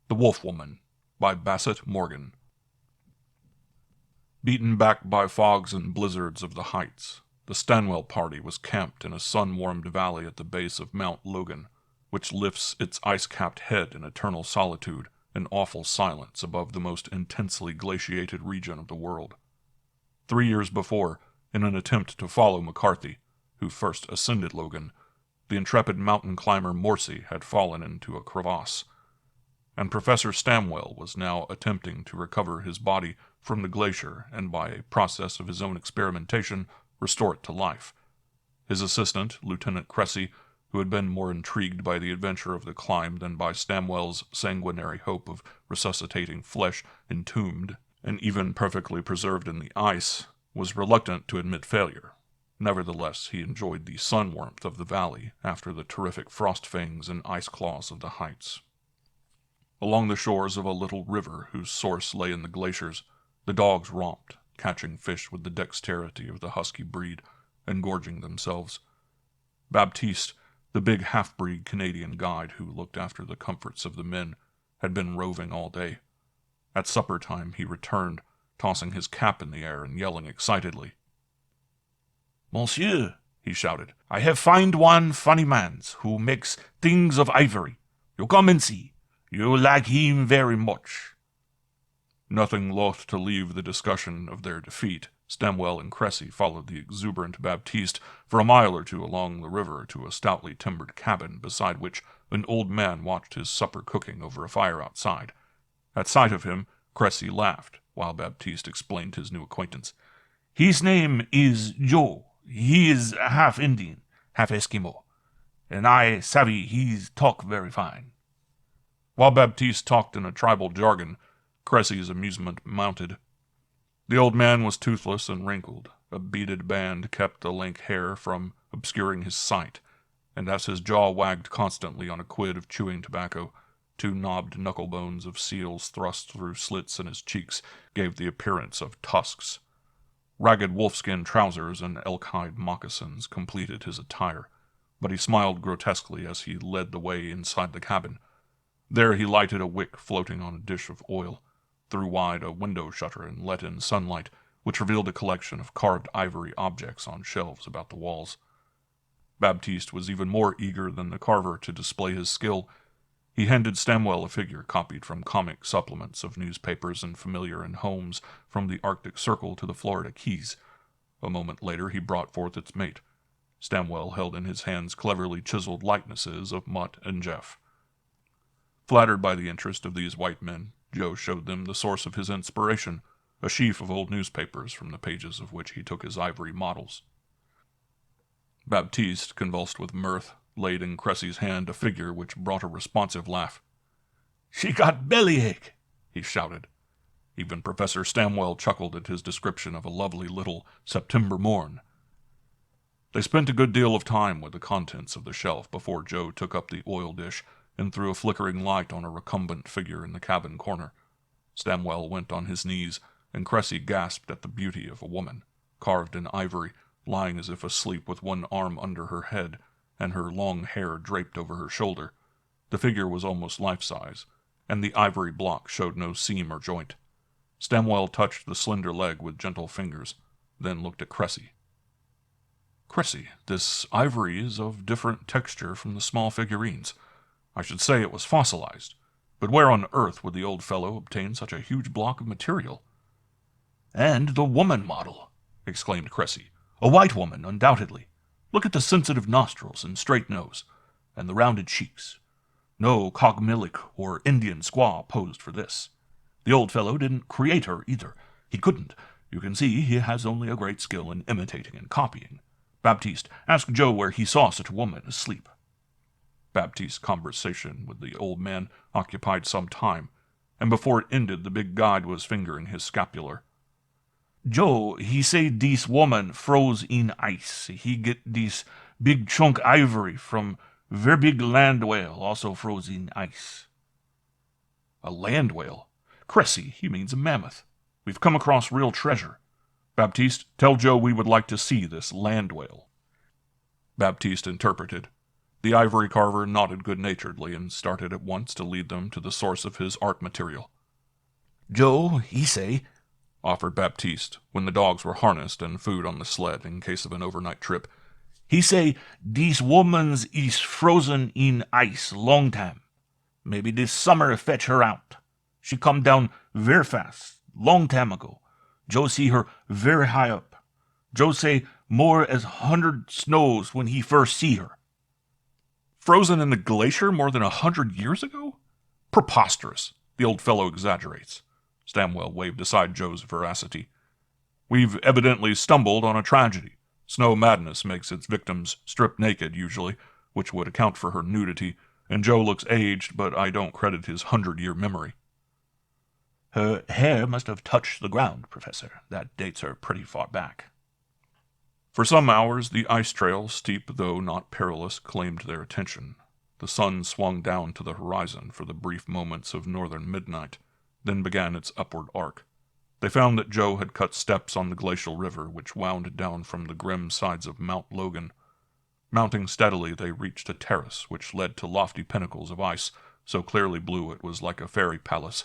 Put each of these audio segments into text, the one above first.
The Wolf Woman by Bassett Morgan. Beaten back by fogs and blizzards of the heights, the Stanwell party was camped in a sun-warmed valley at the base of Mount Logan, which lifts its ice-capped head in eternal solitude and awful silence above the most intensely glaciated region of the world. 3 years before, in an attempt to follow McCarthy, who first ascended Logan, the intrepid mountain climber Morrissey had fallen into a crevasse, and Professor Stamwell was now attempting to recover his body from the glacier and, by a process of his own experimentation, restore it to life. His assistant, Lieutenant Cressy, who had been more intrigued by the adventure of the climb than by Stamwell's sanguinary hope of resuscitating flesh entombed and even perfectly preserved in the ice, was reluctant to admit failure. Nevertheless, he enjoyed the sun warmth of the valley after the terrific frost fangs and ice claws of the heights. Along the shores of a little river whose source lay in the glaciers, the dogs romped, catching fish with the dexterity of the husky breed, and gorging themselves. Baptiste, the big half-breed Canadian guide who looked after the comforts of the men, had been roving all day. At supper time he returned, tossing his cap in the air and yelling excitedly. "Monsieur," he shouted, "I have find one funny mans who makes things of ivory. You come and see. You like him very much." Nothing loth to leave the discussion of their defeat, Stamwell and Cressy followed the exuberant Baptiste for a mile or two along the river to a stoutly timbered cabin beside which an old man watched his supper cooking over a fire outside. At sight of him, Cressy laughed, while Baptiste explained his new acquaintance. "His name is Joe. He is half Indian, half Eskimo, and I savvy he's talk very fine." While Baptiste talked in a tribal jargon, Cressy's amusement mounted. The old man was toothless and wrinkled. A beaded band kept the lank hair from obscuring his sight, and as his jaw wagged constantly on a quid of chewing tobacco, 2 knobbed knuckle-bones of seals thrust through slits in his cheeks gave the appearance of tusks. Ragged wolfskin trousers and elk-hide moccasins completed his attire, but he smiled grotesquely as he led the way inside the cabin. There he lighted a wick floating on a dish of oil, threw wide a window shutter and let in sunlight, which revealed a collection of carved ivory objects on shelves about the walls. Baptiste was even more eager than the carver to display his skill. He handed Stamwell a figure copied from comic supplements of newspapers and familiar in homes from the Arctic Circle to the Florida Keys. A moment later he brought forth its mate. Stamwell held in his hands cleverly chiseled likenesses of Mutt and Jeff. Flattered by the interest of these white men, Joe showed them the source of his inspiration, a sheaf of old newspapers from the pages of which he took his ivory models. Baptiste, convulsed with mirth, laid in Cressy's hand a figure which brought a responsive laugh. "She got bellyache," he shouted. Even Professor Stamwell chuckled at his description of a lovely little September morn. They spent a good deal of time with the contents of the shelf before Joe took up the oil dish and threw a flickering light on a recumbent figure in the cabin corner. Stamwell went on his knees, and Cressy gasped at the beauty of a woman, carved in ivory, lying as if asleep with one arm under her head, and her long hair draped over her shoulder. The figure was almost life-size, and the ivory block showed no seam or joint. Stamwell touched the slender leg with gentle fingers, then looked at Cressy. "Cressy, this ivory is of different texture from the small figurines. I should say it was fossilized, but where on earth would the old fellow obtain such a huge block of material?" "And the woman model," exclaimed Cressy. "A white woman, undoubtedly. Look at the sensitive nostrils and straight nose, and the rounded cheeks. No Cogmillic or Indian squaw posed for this. The old fellow didn't create her either. He couldn't. You can see he has only a great skill in imitating and copying. Baptiste, ask Joe where he saw such a woman asleep." Baptiste's conversation with the old man occupied some time, and before it ended the big guide was fingering his scapular. "Joe, he say dis woman froze in ice. He get dis big chunk ivory from ver big land whale, also froze in ice." "A land whale? Cressy, he means a mammoth. We've come across real treasure. Baptiste, tell Joe we would like to see this land whale." Baptiste interpreted. The ivory carver nodded good-naturedly and started at once to lead them to the source of his art material. "Joe, he say," offered Baptiste, when the dogs were harnessed and food on the sled in case of an overnight trip. "He say dis womans is frozen in ice long time. Maybe this summer fetch her out. She come down very fast, long time ago. Joe see her very high up. Joe say more as 100 snows when he first see her." "Frozen in the glacier more than 100 years ago? Preposterous. The old fellow exaggerates." Stamwell waved aside Joe's veracity. "We've evidently stumbled on a tragedy. Snow madness makes its victims strip naked, usually, which would account for her nudity, and Joe looks aged, but I don't credit his 100-year memory." "Her hair must have touched the ground, Professor. That dates her pretty far back." For some hours, the ice trail, steep though not perilous, claimed their attention. The sun swung down to the horizon for the brief moments of northern midnight, then began its upward arc. They found that Joe had cut steps on the glacial river, which wound down from the grim sides of Mount Logan. Mounting steadily, they reached a terrace which led to lofty pinnacles of ice, so clearly blue it was like a fairy palace,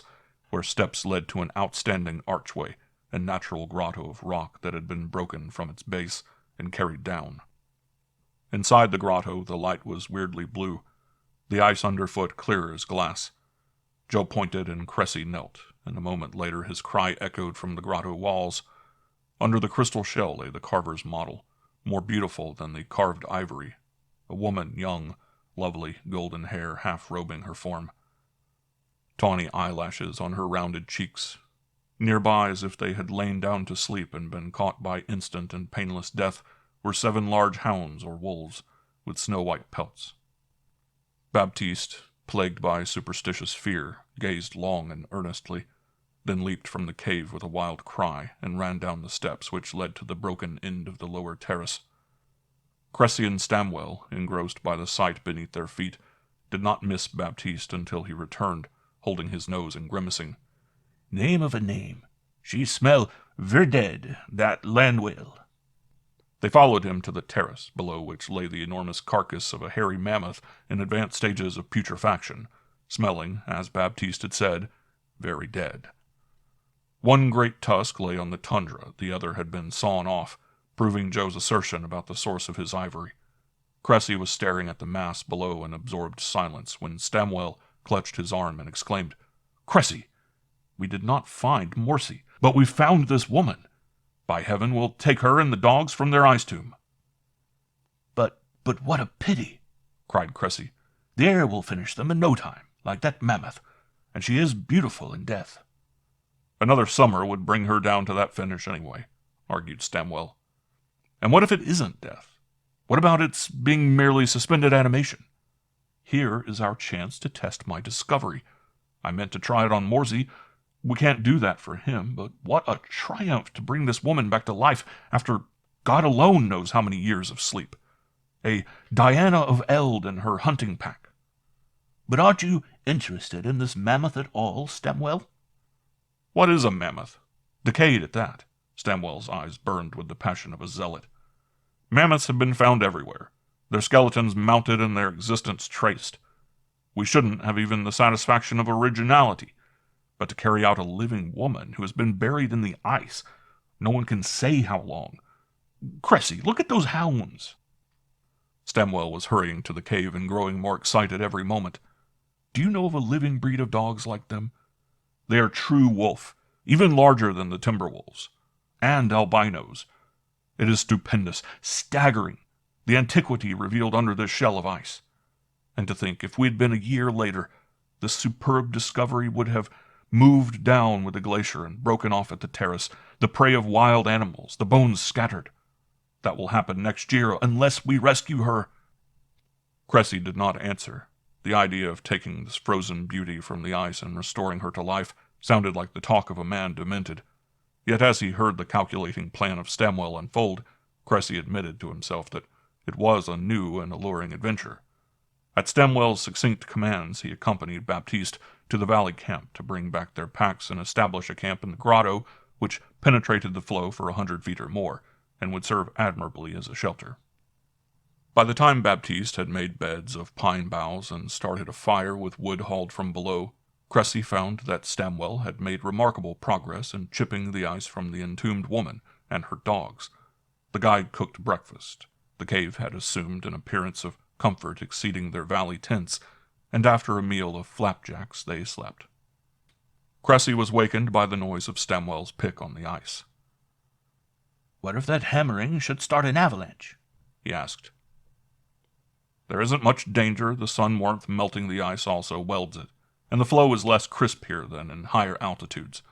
where steps led to an outstanding archway, a natural grotto of rock that had been broken from its base and carried down. Inside the grotto, the light was weirdly blue, the ice underfoot clear as glass. Joe pointed and Cressy knelt, and a moment later his cry echoed from the grotto walls. Under the crystal shell lay the carver's model, more beautiful than the carved ivory, a woman, young, lovely, golden hair half-robing her form. Tawny eyelashes on her rounded cheeks. Nearby, as if they had lain down to sleep and been caught by instant and painless death, were 7 large hounds or wolves, with snow-white pelts. Baptiste, plagued by superstitious fear, gazed long and earnestly, then leaped from the cave with a wild cry and ran down the steps which led to the broken end of the lower terrace. Cressy and Stamwell, engrossed by the sight beneath their feet, did not miss Baptiste until he returned, holding his nose and grimacing. "Name of a name. She smell ver dead, that land whale." They followed him to the terrace, below which lay the enormous carcass of a hairy mammoth in advanced stages of putrefaction, smelling, as Baptiste had said, very dead. One great tusk lay on the tundra, the other had been sawn off, proving Joe's assertion about the source of his ivory. Cressy was staring at the mass below in absorbed silence when Stamwell clutched his arm and exclaimed, "Cressy, we did not find Morsi, but we found this woman. By heaven, we'll take her and the dogs from their ice tomb." But what a pity," cried Cressy. "The air will finish them in no time, like that mammoth, and she is beautiful in death." "Another summer would bring her down to that finish anyway," argued Stamwell. "And what if it isn't death? What about its being merely suspended animation? Here is our chance to test my discovery. I meant to try it on Morsey. We can't do that for him, but what a triumph to bring this woman back to life after God alone knows how many years of sleep. A Diana of Eld and her hunting pack." "But aren't you interested in this mammoth at all, Stamwell?" "What is a mammoth? Decayed at that." Stamwell's eyes burned with the passion of a zealot. "Mammoths have been found everywhere, their skeletons mounted and their existence traced. We shouldn't have even the satisfaction of originality, but to carry out a living woman who has been buried in the ice, no one can say how long. Cressy, look at those hounds." Stamwell was hurrying to the cave and growing more excited every moment. "Do you know of a living breed of dogs like them? They are true wolf, even larger than the timber wolves, and albinos. It is stupendous, staggering, the antiquity revealed under this shell of ice. And to think, if we had been a year later, this superb discovery would have moved down with the glacier and broken off at the terrace, the prey of wild animals, the bones scattered. That will happen next year unless we rescue her." Cressy did not answer. The idea of taking this frozen beauty from the ice and restoring her to life sounded like the talk of a man demented. Yet as he heard the calculating plan of Stamwell unfold, Cressy admitted to himself that it was a new and alluring adventure. At Stamwell's succinct commands, he accompanied Baptiste to the valley camp to bring back their packs and establish a camp in the grotto, which penetrated the floe for 100 feet or more, and would serve admirably as a shelter. By the time Baptiste had made beds of pine boughs and started a fire with wood hauled from below, Cressy found that Stamwell had made remarkable progress in chipping the ice from the entombed woman and her dogs. The guide cooked breakfast. The cave had assumed an appearance of comfort exceeding their valley tents, and after a meal of flapjacks they slept. Cressy was wakened by the noise of Stamwell's pick on the ice. "What if that hammering should start an avalanche?" he asked. "There isn't much danger. The sun warmth melting the ice also welds it, and the flow is less crisp here than in higher altitudes.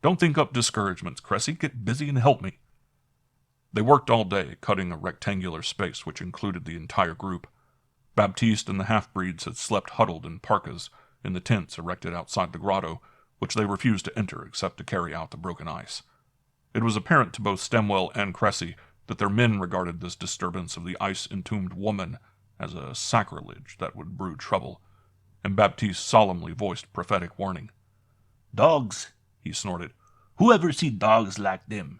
Don't think up discouragements, Cressy. Get busy and help me." They worked all day, cutting a rectangular space which included the entire group. Baptiste and the half-breeds had slept huddled in parkas in the tents erected outside the grotto, which they refused to enter except to carry out the broken ice. It was apparent to both Stamwell and Cressy that their men regarded this disturbance of the ice-entombed woman as a sacrilege that would brew trouble, and Baptiste solemnly voiced prophetic warning. "Dogs," he snorted. "Who ever see dogs like them?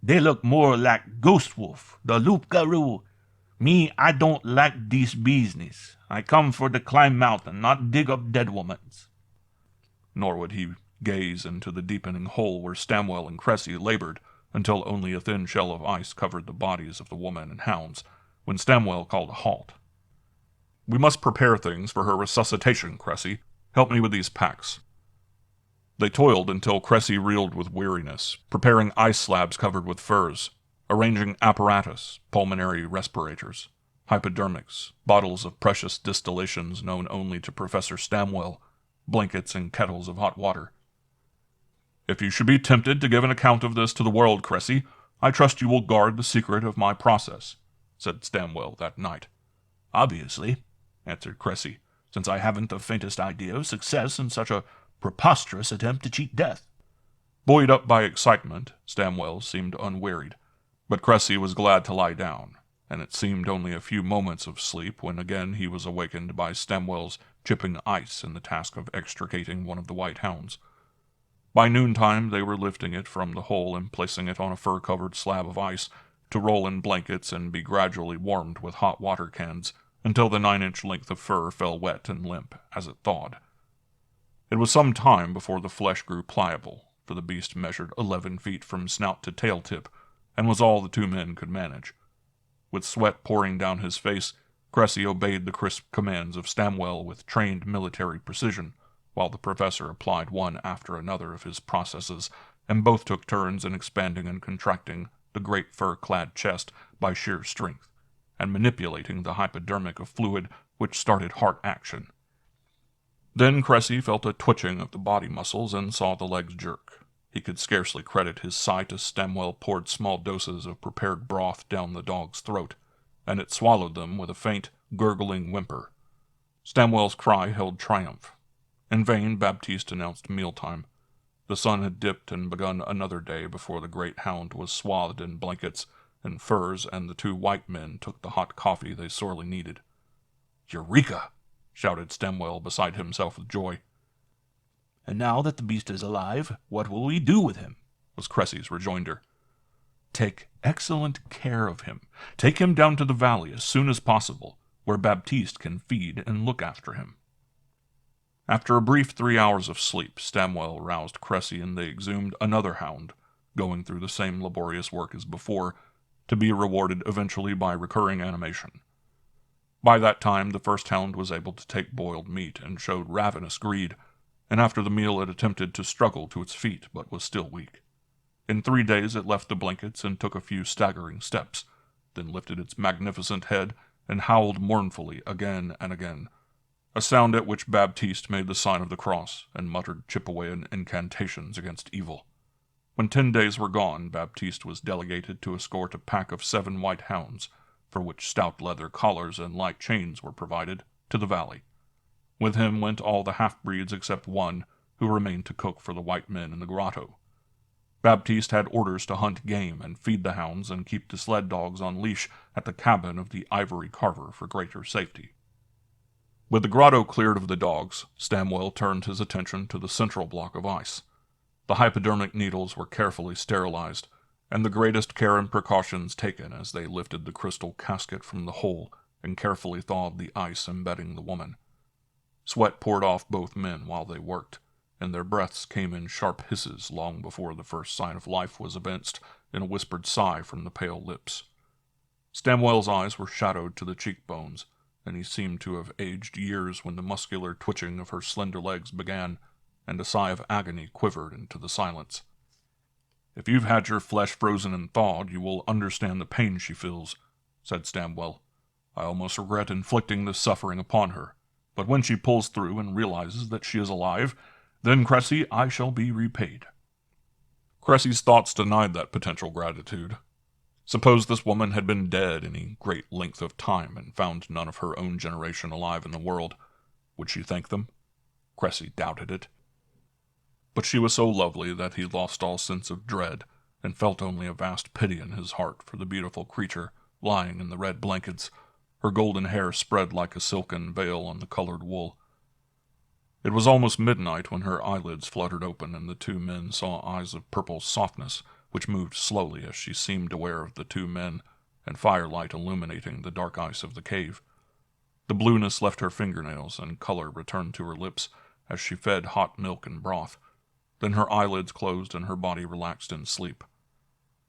They look more like Ghost Wolf, the loup-garou. Me, I don't like this business. I come for to climb mountain, not dig up dead womans." Nor would he gaze into the deepening hole where Stamwell and Cressy labored until only a thin shell of ice covered the bodies of the woman and hounds, when Stamwell called a halt. "We must prepare things for her resuscitation, Cressy. Help me with these packs." They toiled until Cressy reeled with weariness, preparing ice slabs covered with furs, arranging apparatus, pulmonary respirators, hypodermics, bottles of precious distillations known only to Professor Stamwell, blankets and kettles of hot water. "If you should be tempted to give an account of this to the world, Cressy, I trust you will guard the secret of my process," said Stamwell that night. "Obviously," answered Cressy, "since I haven't the faintest idea of success in such a preposterous attempt to cheat death." Buoyed up by excitement, Stamwell seemed unwearied, but Cressy was glad to lie down, and it seemed only a few moments of sleep when again he was awakened by Stamwell's chipping ice in the task of extricating one of the white hounds. By noontime they were lifting it from the hole and placing it on a fur-covered slab of ice to roll in blankets and be gradually warmed with hot water cans until the 9-inch length of fur fell wet and limp as it thawed. It was some time before the flesh grew pliable, for the beast measured 11 feet from snout to tail tip, and was all the two men could manage. With sweat pouring down his face, Cressy obeyed the crisp commands of Stamwell with trained military precision, while the professor applied one after another of his processes, and both took turns in expanding and contracting the great fur-clad chest by sheer strength, and manipulating the hypodermic of fluid which started heart action. Then Cressy felt a twitching of the body muscles and saw the legs jerk. He could scarcely credit his sight as Stamwell poured small doses of prepared broth down the dog's throat, and it swallowed them with a faint, gurgling whimper. Stamwell's cry held triumph. In vain Baptiste announced mealtime. The sun had dipped and begun another day before the great hound was swathed in blankets and furs, and the two white men took the hot coffee they sorely needed. "Eureka!" shouted Stamwell beside himself with joy. "And now that the beast is alive, what will we do with him?" was Cressy's rejoinder. "Take excellent care of him. Take him down to the valley as soon as possible, where Baptiste can feed and look after him." After a brief 3 hours of sleep, Stamwell roused Cressy and they exhumed another hound, going through the same laborious work as before, to be rewarded eventually by recurring animation. By that time the first hound was able to take boiled meat and showed ravenous greed, and after the meal it attempted to struggle to its feet but was still weak. In 3 days it left the blankets and took a few staggering steps, then lifted its magnificent head and howled mournfully again and again, a sound at which Baptiste made the sign of the cross and muttered Chippewayan incantations against evil. When 10 days were gone, Baptiste was delegated to escort a pack of 7 white hounds, for which stout leather collars and light chains were provided, to the valley. With him went all the half-breeds except one, who remained to cook for the white men in the grotto. Baptiste had orders to hunt game and feed the hounds and keep the sled dogs on leash at the cabin of the ivory carver for greater safety. With the grotto cleared of the dogs, Stamwell turned his attention to the central block of ice. The hypodermic needles were carefully sterilized, and the greatest care and precautions taken as they lifted the crystal casket from the hole and carefully thawed the ice embedding the woman. Sweat poured off both men while they worked, and their breaths came in sharp hisses long before the first sign of life was evinced in a whispered sigh from the pale lips. Stamwell's eyes were shadowed to the cheekbones, and he seemed to have aged years when the muscular twitching of her slender legs began, and a sigh of agony quivered into the silence. "If you've had your flesh frozen and thawed, you will understand the pain she feels," said Stamwell. "I almost regret inflicting this suffering upon her, but when she pulls through and realizes that she is alive, then, Cressy, I shall be repaid." Cressy's thoughts denied that potential gratitude. Suppose this woman had been dead any great length of time and found none of her own generation alive in the world. Would she thank them? Cressy doubted it. But she was so lovely that he lost all sense of dread and felt only a vast pity in his heart for the beautiful creature lying in the red blankets, her golden hair spread like a silken veil on the colored wool. It was almost midnight when her eyelids fluttered open and the two men saw eyes of purple softness which moved slowly as she seemed aware of the two men, and firelight illuminating the dark ice of the cave. The blueness left her fingernails, and color returned to her lips as she fed hot milk and broth. Then her eyelids closed and her body relaxed in sleep.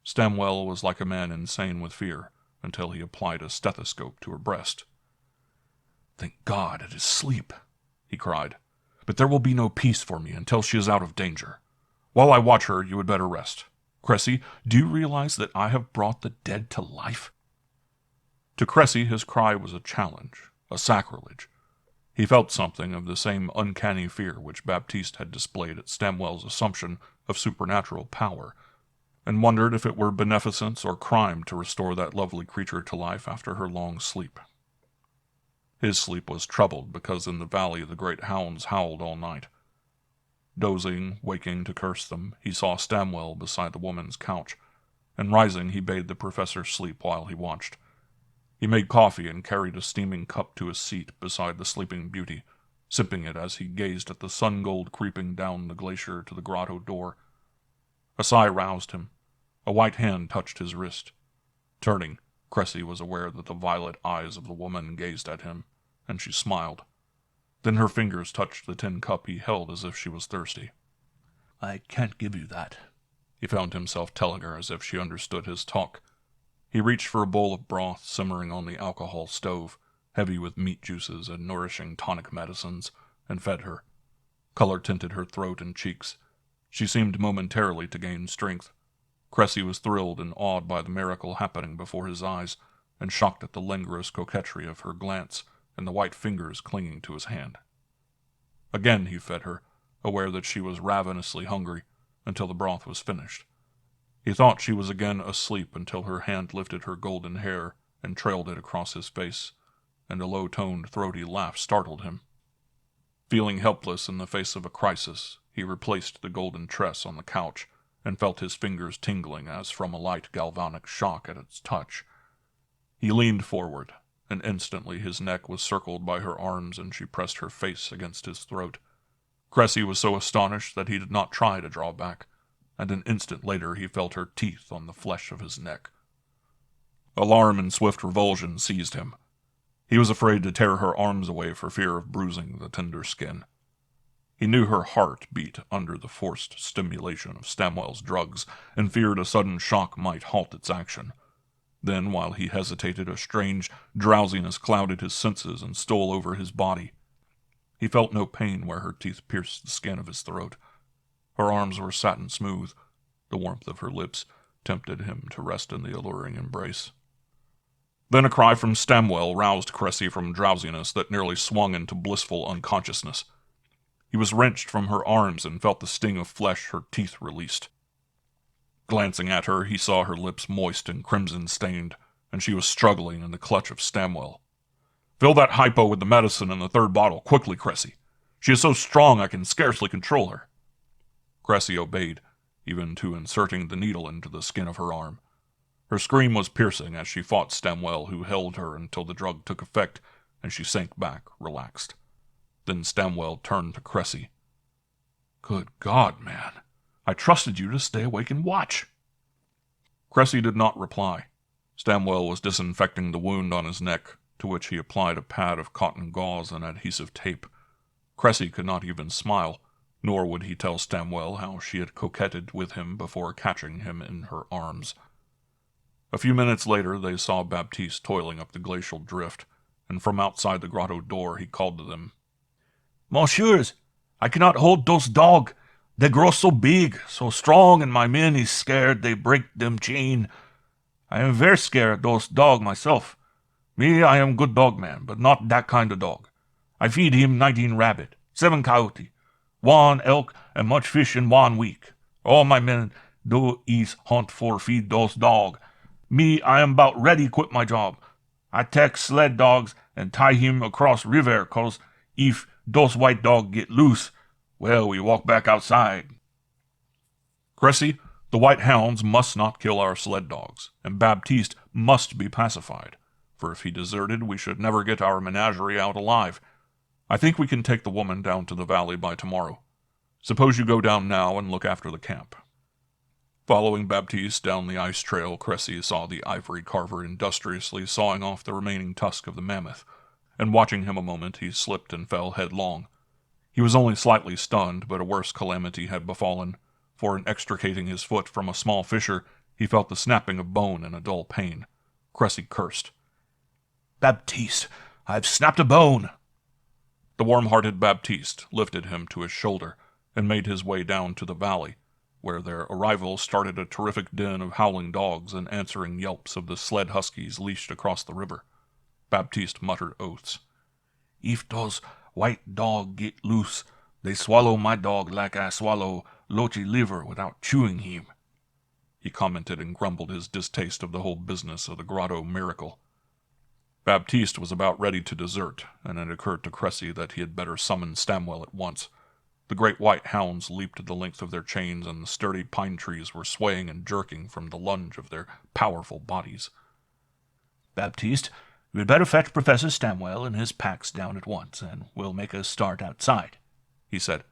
Stamwell was like a man insane with fear, until he applied a stethoscope to her breast. "Thank God it is sleep," he cried. "But there will be no peace for me until she is out of danger. While I watch her, you had better rest. Cressy, do you realize that I have brought the dead to life?" To Cressy his cry was a challenge, a sacrilege. He felt something of the same uncanny fear which Baptiste had displayed at Stamwell's assumption of supernatural power, and wondered if it were beneficence or crime to restore that lovely creature to life after her long sleep. His sleep was troubled because in the valley the great hounds howled all night. Dozing, waking to curse them, he saw Stamwell beside the woman's couch, and rising he bade the professor sleep while he watched. He made coffee and carried a steaming cup to his seat beside the sleeping beauty, sipping it as he gazed at the sun-gold creeping down the glacier to the grotto door. A sigh roused him. A white hand touched his wrist. Turning, Cressy was aware that the violet eyes of the woman gazed at him, and she smiled. Then her fingers touched the tin cup he held as if she was thirsty. "I can't give you that," he found himself telling her as if she understood his talk. He reached for a bowl of broth simmering on the alcohol stove, heavy with meat juices and nourishing tonic medicines, and fed her. Color tinted her throat and cheeks. She seemed momentarily to gain strength. Cressy was thrilled and awed by the miracle happening before his eyes, and shocked at the languorous coquetry of her glance and the white fingers clinging to his hand. Again he fed her, aware that she was ravenously hungry, until the broth was finished. He thought she was again asleep until her hand lifted her golden hair and trailed it across his face, and a low-toned, throaty laugh startled him. Feeling helpless in the face of a crisis, he replaced the golden tress on the couch and felt his fingers tingling as from a light galvanic shock at its touch. He leaned forward, and instantly his neck was circled by her arms and she pressed her face against his throat. Cressy was so astonished that he did not try to draw back, and an instant later he felt her teeth on the flesh of his neck. Alarm and swift revulsion seized him. He was afraid to tear her arms away for fear of bruising the tender skin. He knew her heart beat under the forced stimulation of Stamwell's drugs, and feared a sudden shock might halt its action. Then, while he hesitated, a strange drowsiness clouded his senses and stole over his body. He felt no pain where her teeth pierced the skin of his throat. Her arms were satin smooth. The warmth of her lips tempted him to rest in the alluring embrace. Then a cry from Stamwell roused Cressy from drowsiness that nearly swung into blissful unconsciousness. He was wrenched from her arms and felt the sting of flesh her teeth released. Glancing at her, he saw her lips moist and crimson-stained, and she was struggling in the clutch of Stamwell. "Fill that hypo with the medicine in the third bottle, quickly, Cressy. She is so strong I can scarcely control her." Cressy obeyed, even to inserting the needle into the skin of her arm. Her scream was piercing as she fought Stamwell, who held her until the drug took effect, and she sank back, relaxed. Then Stamwell turned to Cressy. "Good God, man. I trusted you to stay awake and watch." Cressy did not reply. Stamwell was disinfecting the wound on his neck, to which he applied a pad of cotton gauze and adhesive tape. Cressy could not even smile, nor would he tell Stamwell how she had coquetted with him before catching him in her arms. A few minutes later they saw Baptiste toiling up the glacial drift, and from outside the grotto door he called to them. "Monsieurs, I cannot hold those dog. They grow so big, so strong, and my men is scared they break them chain. I am very scared those dog myself. Me, I am good dog man, but not that kind of dog. I feed him 19 rabbit, 7 coyote, 1 elk, and much fish in 1 week. All my men do is hunt for feed those dog. Me, I am about ready quit my job. I take sled dogs and tie him across river, cause if those white dog get loose, well, we walk back outside." "Cressy, the white hounds must not kill our sled dogs, and Baptiste must be pacified, for if he deserted we should never get our menagerie out alive. I think we can take the woman down to the valley by tomorrow. Suppose you go down now and look after the camp." Following Baptiste down the ice trail, Cressy saw the ivory carver industriously sawing off the remaining tusk of the mammoth, and watching him a moment he slipped and fell headlong. He was only slightly stunned, but a worse calamity had befallen, for in extricating his foot from a small fissure he felt the snapping of bone and a dull pain. Cressy cursed. "Baptiste, I've snapped a bone." The warm-hearted Baptiste lifted him to his shoulder and made his way down to the valley, where their arrival started a terrific din of howling dogs and answering yelps of the sled huskies leashed across the river. Baptiste muttered oaths. "If those white dog get loose, they swallow my dog like I swallow loachy liver without chewing him." He commented and grumbled his distaste of the whole business of the grotto miracle. Baptiste was about ready to desert, and it occurred to Cressy that he had better summon Stamwell at once. The great white hounds leaped the length of their chains, and the sturdy pine trees were swaying and jerking from the lunge of their powerful bodies. "Baptiste, you had better fetch Professor Stamwell and his packs down at once, and we'll make a start outside," he said.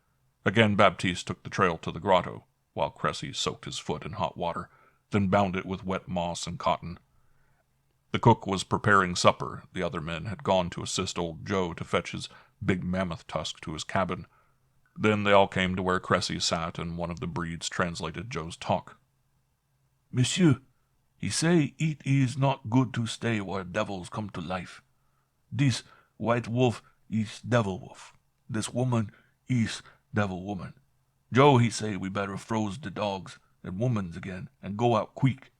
Again Baptiste took the trail to the grotto, while Cressy soaked his foot in hot water, then bound it with wet moss and cotton. The cook was preparing supper. The other men had gone to assist old Joe to fetch his big mammoth tusk to his cabin. Then they all came to where Cressy sat, and one of the breeds translated Joe's talk. "Monsieur, he say it is not good to stay where devils come to life. This white wolf is devil wolf. This woman is devil woman. Joe, he say we better froze the dogs and womans again and go out quick."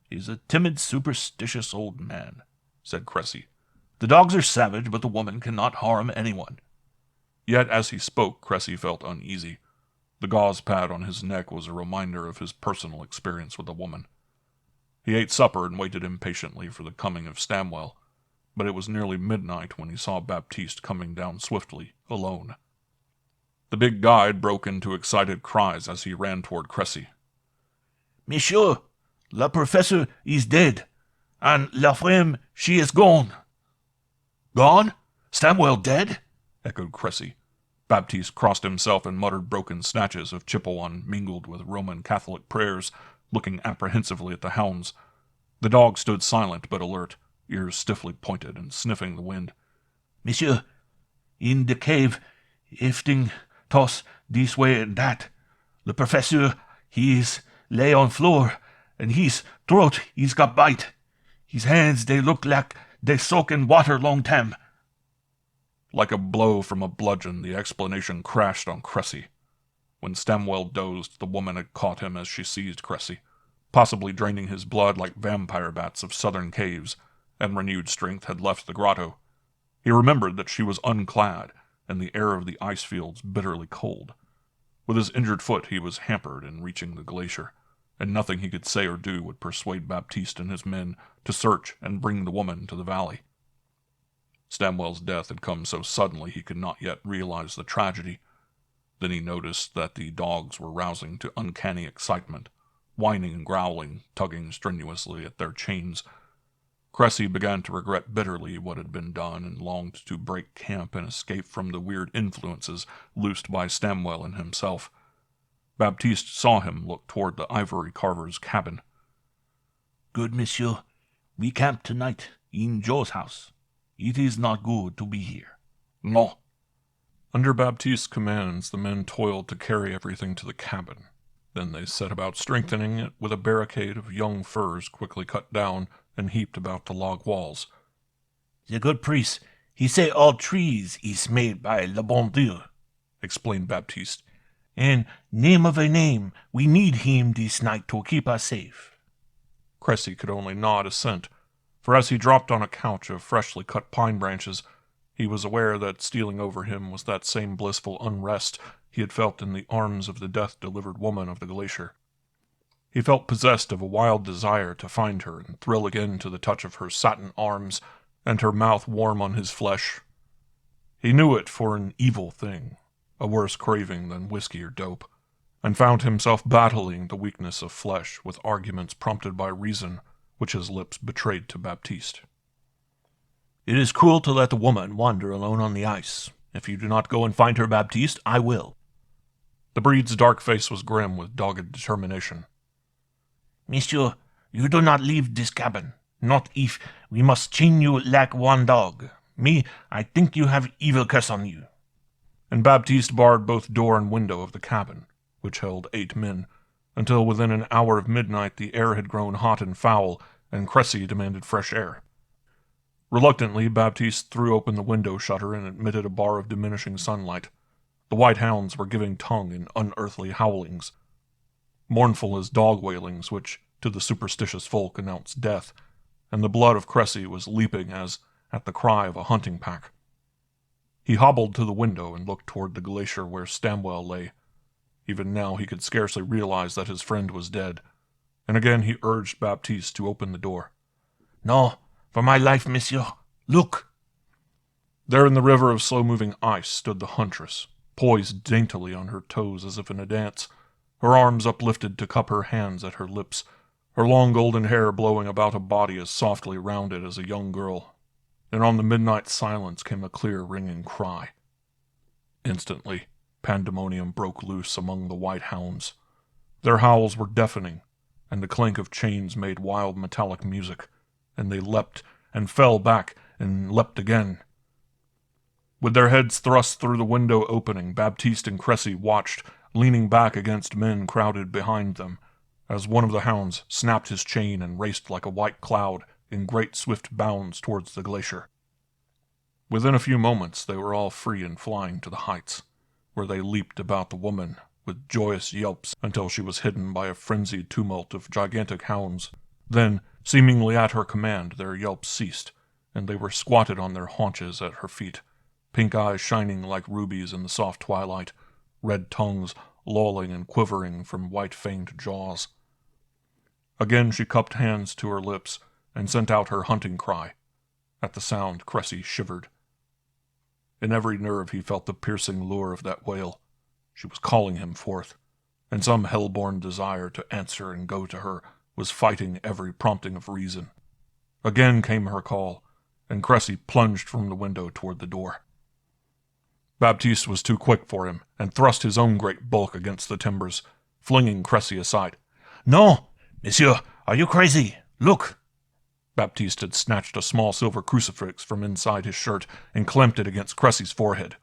"He's a timid, superstitious old man," said Cressy. "The dogs are savage, but the woman cannot harm anyone." Yet as he spoke, Cressy felt uneasy. The gauze pad on his neck was a reminder of his personal experience with the woman. He ate supper and waited impatiently for the coming of Stamwell, but it was nearly midnight when he saw Baptiste coming down swiftly, alone. The big guide broke into excited cries as he ran toward Cressy. "Monsieur, le professeur is dead, and la femme, she is gone." "Gone? Stamwell dead?" echoed Cressy. Baptiste crossed himself and muttered broken snatches of Chippewan mingled with Roman Catholic prayers, looking apprehensively at the hounds. The dog stood silent but alert, ears stiffly pointed and sniffing the wind. "Monsieur, in the cave, everything toss this way and that. The professor, he is lay on floor, and his throat he's got bite. His hands, they look like they soak in water long time." Like a blow from a bludgeon, the explanation crashed on Cressy. When Stamwell dozed, the woman had caught him as she seized Cressy, possibly draining his blood like vampire bats of southern caves, and renewed strength had left the grotto. He remembered that she was unclad, and the air of the ice fields bitterly cold. With his injured foot he was hampered in reaching the glacier, and nothing he could say or do would persuade Baptiste and his men to search and bring the woman to the valley. Stamwell's death had come so suddenly he could not yet realize the tragedy. Then he noticed that the dogs were rousing to uncanny excitement, whining and growling, tugging strenuously at their chains. Cressy began to regret bitterly what had been done and longed to break camp and escape from the weird influences loosed by Stamwell and himself. Baptiste saw him look toward the ivory carver's cabin. "Good, monsieur. We camp tonight. in Joe's house. It is not good to be here. No. Under Baptiste's commands, the men toiled to carry everything to the cabin. Then they set about strengthening it with a barricade of young firs quickly cut down and heaped about the log walls. The good priest, he say all trees is made by le bon Dieu, explained Baptiste. And name of a name, we need him this night to keep us safe. Cressy could only nod assent, for as he dropped on a couch of freshly cut pine branches, he was aware that stealing over him was that same blissful unrest he had felt in the arms of the death-delivered woman of the glacier. He felt possessed of a wild desire to find her and thrill again to the touch of her satin arms and her mouth warm on his flesh. He knew it for an evil thing, a worse craving than whiskey or dope, and found himself battling the weakness of flesh with arguments prompted by reason which his lips betrayed to Baptiste. It is cruel to let the woman wander alone on the ice. If you do not go and find her, Baptiste, I will. The breed's dark face was grim with dogged determination. Monsieur, you do not leave this cabin. Not if we must chain you like one dog. Me, I think you have evil curse on you. And Baptiste barred both door and window of the cabin, which held 8 men, until within an hour of midnight the air had grown hot and foul, and Cressy demanded fresh air. Reluctantly, Baptiste threw open the window shutter and admitted a bar of diminishing sunlight. The white hounds were giving tongue in unearthly howlings, mournful as dog wailings which, to the superstitious folk, announced death, and the blood of Cressy was leaping as at the cry of a hunting pack. He hobbled to the window and looked toward the glacier where Stamwell lay. Even now he could scarcely realize that his friend was dead, and again he urged Baptiste to open the door. No, for my life, monsieur. Look! There in the river of slow-moving ice stood the huntress, poised daintily on her toes as if in a dance, her arms uplifted to cup her hands at her lips, her long golden hair blowing about a body as softly rounded as a young girl. And on the midnight silence came a clear, ringing cry. Instantly, pandemonium broke loose among the white hounds. Their howls were deafening, and the clink of chains made wild metallic music, and they leapt and fell back and leapt again. With their heads thrust through the window opening, Baptiste and Cressy watched, leaning back against men crowded behind them, as one of the hounds snapped his chain and raced like a white cloud in great swift bounds towards the glacier. Within a few moments they were all free and flying to the heights, where they leaped about the woman with joyous yelps until she was hidden by a frenzied tumult of gigantic hounds. Then, seemingly at her command, their yelps ceased, and they were squatted on their haunches at her feet, pink eyes shining like rubies in the soft twilight, red tongues lolling and quivering from white-fanged jaws. Again she cupped hands to her lips and sent out her hunting cry. At the sound, Cressy shivered. In every nerve he felt the piercing lure of that wail. She was calling him forth, and some hell-born desire to answer and go to her was fighting every prompting of reason. Again came her call, and Cressy plunged from the window toward the door. Baptiste was too quick for him, and thrust his own great bulk against the timbers, flinging Cressy aside. No, monsieur, are you crazy? Look! Baptiste had snatched a small silver crucifix from inside his shirt and clamped it against Cressy's forehead.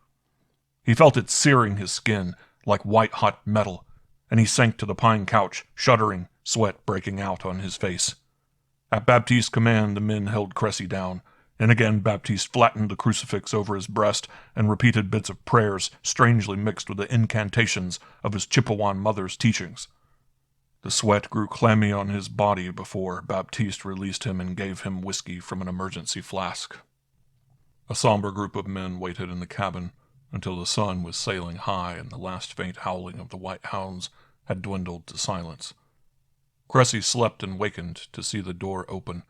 He felt it searing his skin like white-hot metal, and he sank to the pine couch, shuddering, sweat breaking out on his face. At Baptiste's command, the men held Cressy down, and again Baptiste flattened the crucifix over his breast and repeated bits of prayers strangely mixed with the incantations of his Chippewan mother's teachings. The sweat grew clammy on his body before Baptiste released him and gave him whiskey from an emergency flask. A somber group of men waited in the cabin until the sun was sailing high and the last faint howling of the white hounds had dwindled to silence. Cressy slept and wakened to see the door open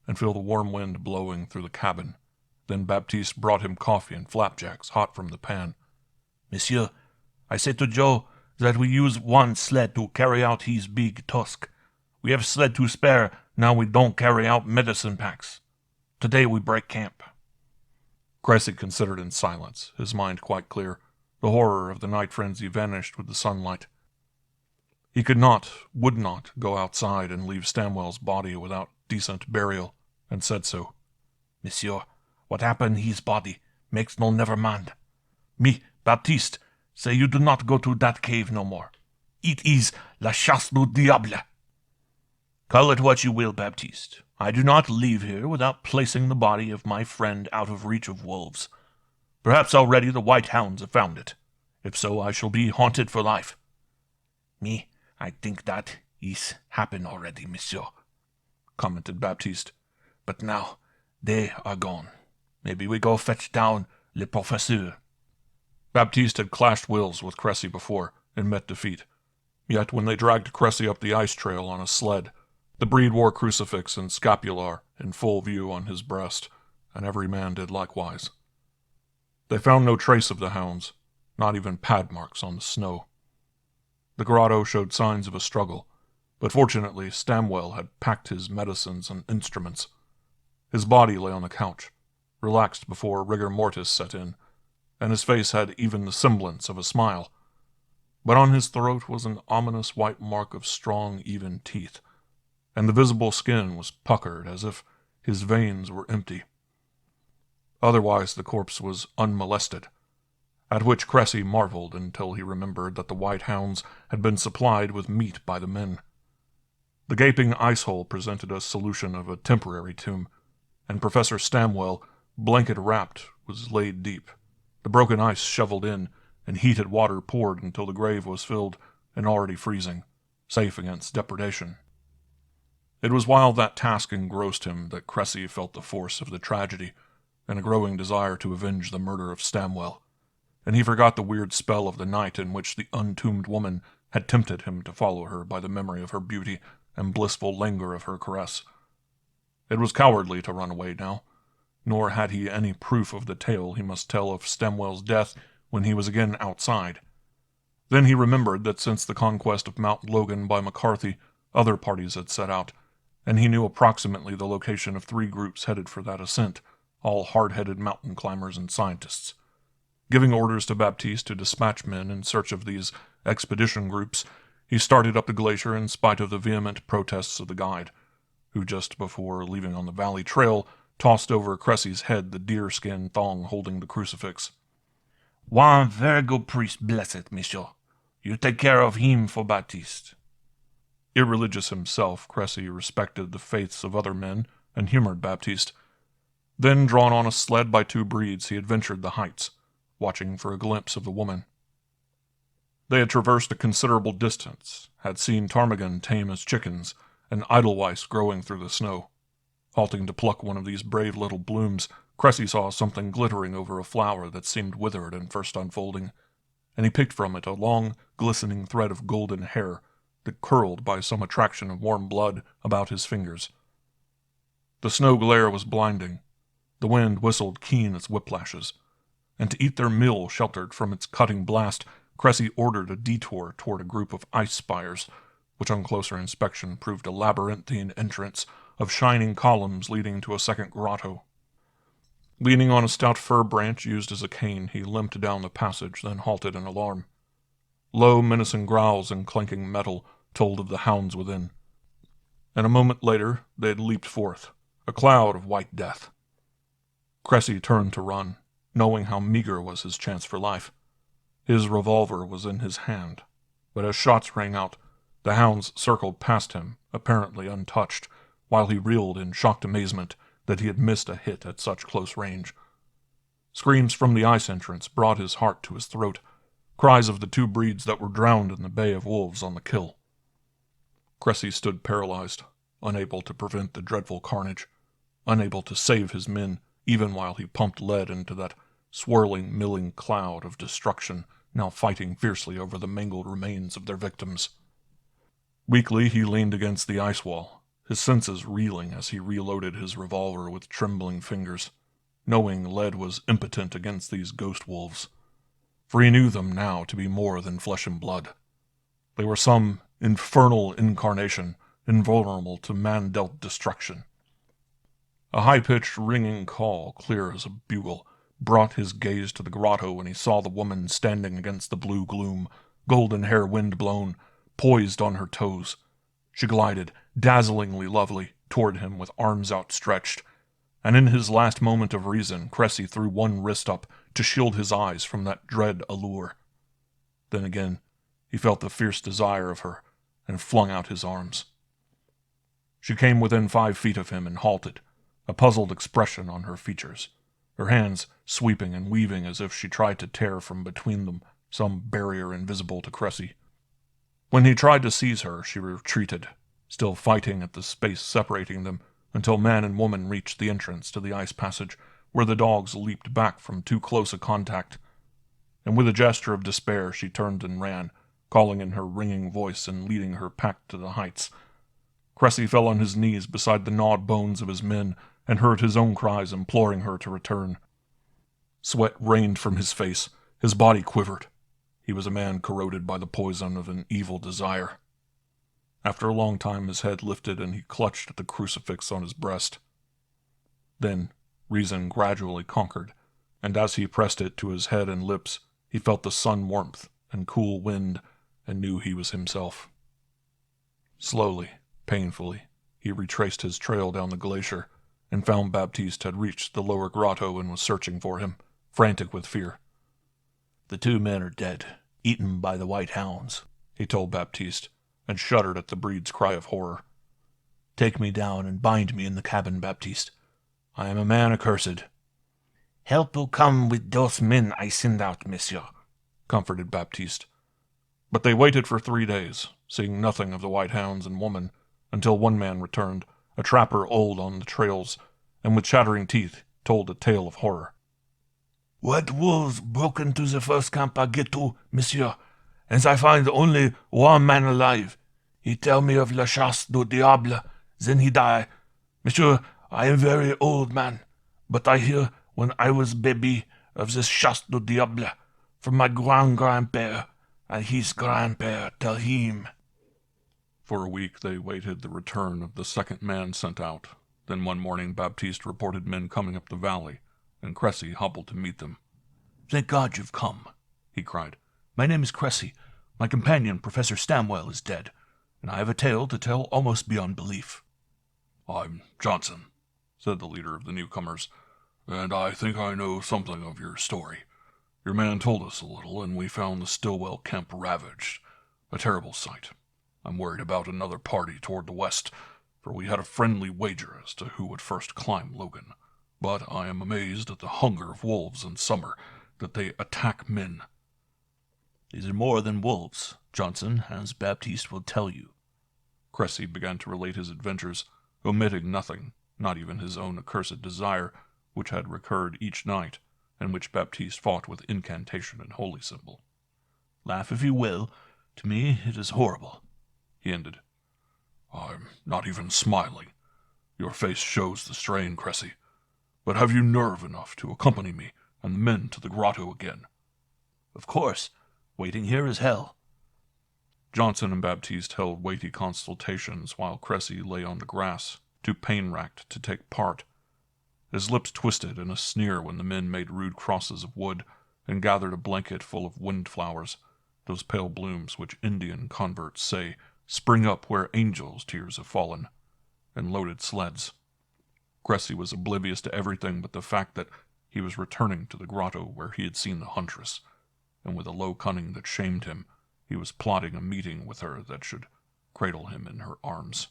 and feel the warm wind blowing through the cabin. Then Baptiste brought him coffee and flapjacks hot from the pan. Monsieur, I said to Joe that we use one sled to carry out his big tusk. We have sled to spare, now we don't carry out medicine packs. Today we break camp. Cressy considered in silence, his mind quite clear. The horror of the night frenzy vanished with the sunlight. He could not, would not, go outside and leave Stamwell's body without decent burial, and said so. Monsieur, what happen his body makes no never mind. Me, Baptiste, say you do not go to that cave no more. It is la chasse du diable. Call it what you will, Baptiste. I do not leave here without placing the body of my friend out of reach of wolves. Perhaps already the white hounds have found it. If so, I shall be haunted for life. Me, I think that is happen already, monsieur, commented Baptiste. But now they are gone. Maybe we go fetch down le professeur. Baptiste had clashed wills with Cressy before and met defeat. Yet when they dragged Cressy up the ice trail on a sled, the breed wore crucifix and scapular in full view on his breast, and every man did likewise. They found no trace of the hounds, not even pad marks on the snow. The grotto showed signs of a struggle, but fortunately Stamwell had packed his medicines and instruments. His body lay on the couch, relaxed before rigor mortis set in, and his face had even the semblance of a smile. But on his throat was an ominous white mark of strong, even teeth, and the visible skin was puckered as if his veins were empty. Otherwise the corpse was unmolested, at which Cressy marveled until he remembered that the white hounds had been supplied with meat by the men. The gaping ice-hole presented a solution of a temporary tomb, and Professor Stamwell, blanket-wrapped, was laid deep, the broken ice shoveled in, and heated water poured until the grave was filled and already freezing, safe against depredation. It was while that task engrossed him that Cressy felt the force of the tragedy and a growing desire to avenge the murder of Stamwell, and he forgot the weird spell of the night in which the untombed woman had tempted him to follow her by the memory of her beauty and blissful languor of her caress. It was cowardly to run away now, nor had he any proof of the tale he must tell of Stamwell's death when he was again outside. Then he remembered that since the conquest of Mount Logan by McCarthy, other parties had set out, and he knew approximately the location of 3 groups headed for that ascent, all hard-headed mountain climbers and scientists. Giving orders to Baptiste to dispatch men in search of these expedition groups, he started up the glacier in spite of the vehement protests of the guide, who just before leaving on the valley trail tossed over Cressy's head the deerskin thong holding the crucifix. "One very good priest, blessed, monsieur. You take care of him for Baptiste." Irreligious himself, Cressy respected the faiths of other men and humored Baptiste. Then, drawn on a sled by 2 breeds, he adventured the heights, watching for a glimpse of the woman. They had traversed a considerable distance, had seen ptarmigan tame as chickens, and edelweiss growing through the snow. Halting to pluck one of these brave little blooms, Cressy saw something glittering over a flower that seemed withered in first unfolding, and he picked from it a long, glistening thread of golden hair that curled by some attraction of warm blood about his fingers. The snow glare was blinding. The wind whistled keen as whiplashes, and to eat their meal sheltered from its cutting blast, Cressy ordered a detour toward a group of ice spires, which on closer inspection proved a labyrinthine entrance of shining columns leading to a second grotto. Leaning on a stout fir branch used as a cane, he limped down the passage, then halted in alarm. Low, menacing growls and clanking metal told of the hounds within, and a moment later they had leaped forth, a cloud of white death. Cressy turned to run, knowing how meager was his chance for life. His revolver was in his hand, but as shots rang out, the hounds circled past him, apparently untouched, while he reeled in shocked amazement that he had missed a hit at such close range. Screams from the ice entrance brought his heart to his throat, cries of the 2 breeds that were drowned in the bay of wolves on the kill. Cressy stood paralyzed, unable to prevent the dreadful carnage, unable to save his men, even while he pumped lead into that swirling, milling cloud of destruction now fighting fiercely over the mangled remains of their victims. Weakly he leaned against the ice wall, his senses reeling as he reloaded his revolver with trembling fingers, knowing lead was impotent against these ghost wolves, for he knew them now to be more than flesh and blood. They were some infernal incarnation, invulnerable to man-dealt destruction. A high-pitched, ringing call, clear as a bugle, brought his gaze to the grotto when he saw the woman standing against the blue gloom, golden hair wind-blown, poised on her toes. She glided, dazzlingly lovely, toward him with arms outstretched, and in his last moment of reason, Cressy threw one wrist up to shield his eyes from that dread allure. Then again, he felt the fierce desire of her, and flung out his arms. She came within 5 feet of him and halted, a puzzled expression on her features, her hands sweeping and weaving as if she tried to tear from between them some barrier invisible to Cressy. When he tried to seize her, she retreated, still fighting at the space separating them, until man and woman reached the entrance to the ice passage, where the dogs leaped back from too close a contact. And with a gesture of despair, she turned and ran, calling in her ringing voice and leading her pack to the heights. Cressy fell on his knees beside the gnawed bones of his men, and heard his own cries imploring her to return. Sweat rained from his face, his body quivered. He was a man corroded by the poison of an evil desire. After a long time his head lifted and he clutched at the crucifix on his breast. Then reason gradually conquered, and as he pressed it to his head and lips, he felt the sun warmth and cool wind, and knew he was himself. Slowly, painfully, he retraced his trail down the glacier, and found Baptiste had reached the lower grotto and was searching for him, frantic with fear. "The 2 men are dead, eaten by the white hounds," he told Baptiste, and shuddered at the breed's cry of horror. "Take me down and bind me in the cabin, Baptiste. I am a man accursed." "Help will come with those men I send out, monsieur," comforted Baptiste. But they waited for 3 days, seeing nothing of the white hounds and woman, until one man returned, a trapper old on the trails, and with chattering teeth told a tale of horror. "White wolves broke into the first camp I get to, monsieur, and I find only one man alive. He tell me of la chasse du diable, then he die. Monsieur, I am very old man, but I hear when I was baby of this chasse du diable from my grand-grandpère, and his grandpère tell him." For a week they waited the return of the second man sent out. Then one morning Baptiste reported men coming up the valley, and Cressy hobbled to meet them. "Thank God you've come," he cried. "My name is Cressy. My companion, Professor Stamwell, is dead, and I have a tale to tell almost beyond belief." "I'm Johnson," said the leader of the newcomers, "and I think I know something of your story. Your man told us a little, and we found the Stillwell camp ravaged. A terrible sight. I'm worried about another party toward the west, for we had a friendly wager as to who would first climb Logan. But I am amazed at the hunger of wolves in summer, that they attack men." "These are more than wolves, Johnson, as Baptiste will tell you." Cressy began to relate his adventures, omitting nothing, not even his own accursed desire, which had recurred each night, and which Baptiste fought with incantation and holy symbol. "Laugh if you will. To me it is horrible," he ended. "I'm not even smiling. Your face shows the strain, Cressy. But have you nerve enough to accompany me and the men to the grotto again?" "Of course. Waiting here is hell." Johnson and Baptiste held weighty consultations while Cressy lay on the grass, too pain-racked to take part. His lips twisted in a sneer when the men made rude crosses of wood and gathered a blanket full of windflowers, those pale blooms which Indian converts say spring up where angels' tears have fallen, and loaded sleds. Cressy was oblivious to everything but the fact that he was returning to the grotto where he had seen the huntress, and with a low cunning that shamed him, he was plotting a meeting with her that should cradle him in her arms.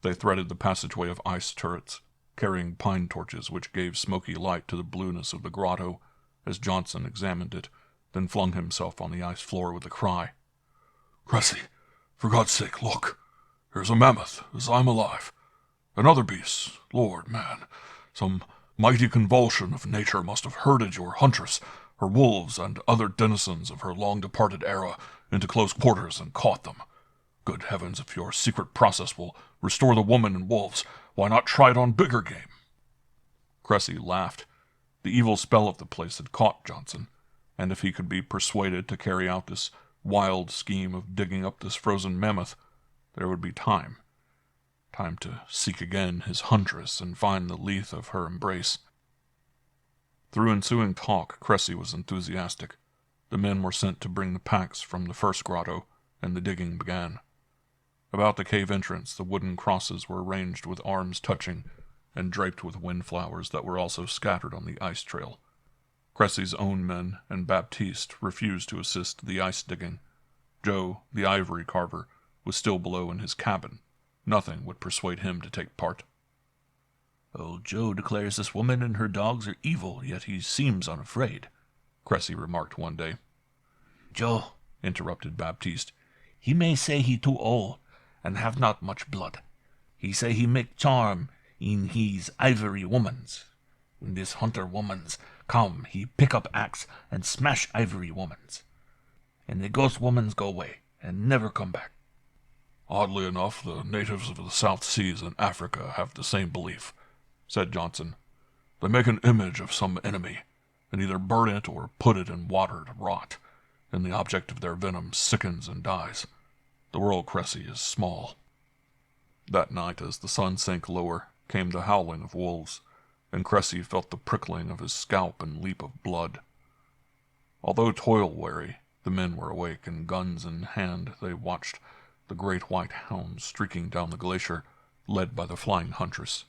They threaded the passageway of ice turrets, carrying pine torches which gave smoky light to the blueness of the grotto, as Johnson examined it, then flung himself on the ice floor with a cry. "Cressy, for God's sake, look! Here's a mammoth, as I'm alive. And other beasts, Lord, man, some mighty convulsion of nature must have herded your huntress, her wolves, and other denizens of her long-departed era into close quarters and caught them. Good heavens, if your secret process will restore the woman and wolves, why not try it on bigger game?" Cressy laughed. The evil spell of the place had caught Johnson, and if he could be persuaded to carry out this wild scheme of digging up this frozen mammoth, there would be time to seek again his huntress and find the lethe of her embrace. Through ensuing talk, Cressy was enthusiastic. The men were sent to bring the packs from the first grotto, and the digging began. About the cave entrance, the wooden crosses were arranged with arms touching, and draped with windflowers that were also scattered on the ice trail. Cressy's own men and Baptiste refused to assist the ice digging. Joe, the ivory carver, was still below in his cabin. Nothing would persuade him to take part. Old Joe declares this woman and her dogs are evil, yet he seems unafraid, Cressy remarked one day. Joe, interrupted Baptiste, he may say he too old, and have not much blood. He say he make charm in his ivory womans. When this hunter womans come, he pick up axe and smash ivory womans. And the ghost womans go away, and never come back. Oddly enough, the natives of the South Seas and Africa have the same belief, said Johnson. They make an image of some enemy, and either burn it or put it in water to rot, and the object of their venom sickens and dies. The world, Cressy, is small. That night, as the sun sank lower, came the howling of wolves, and Cressy felt the prickling of his scalp and leap of blood. Although toil-weary, the men were awake, and guns in hand they watched the great white hounds streaking down the glacier, led by the flying huntress.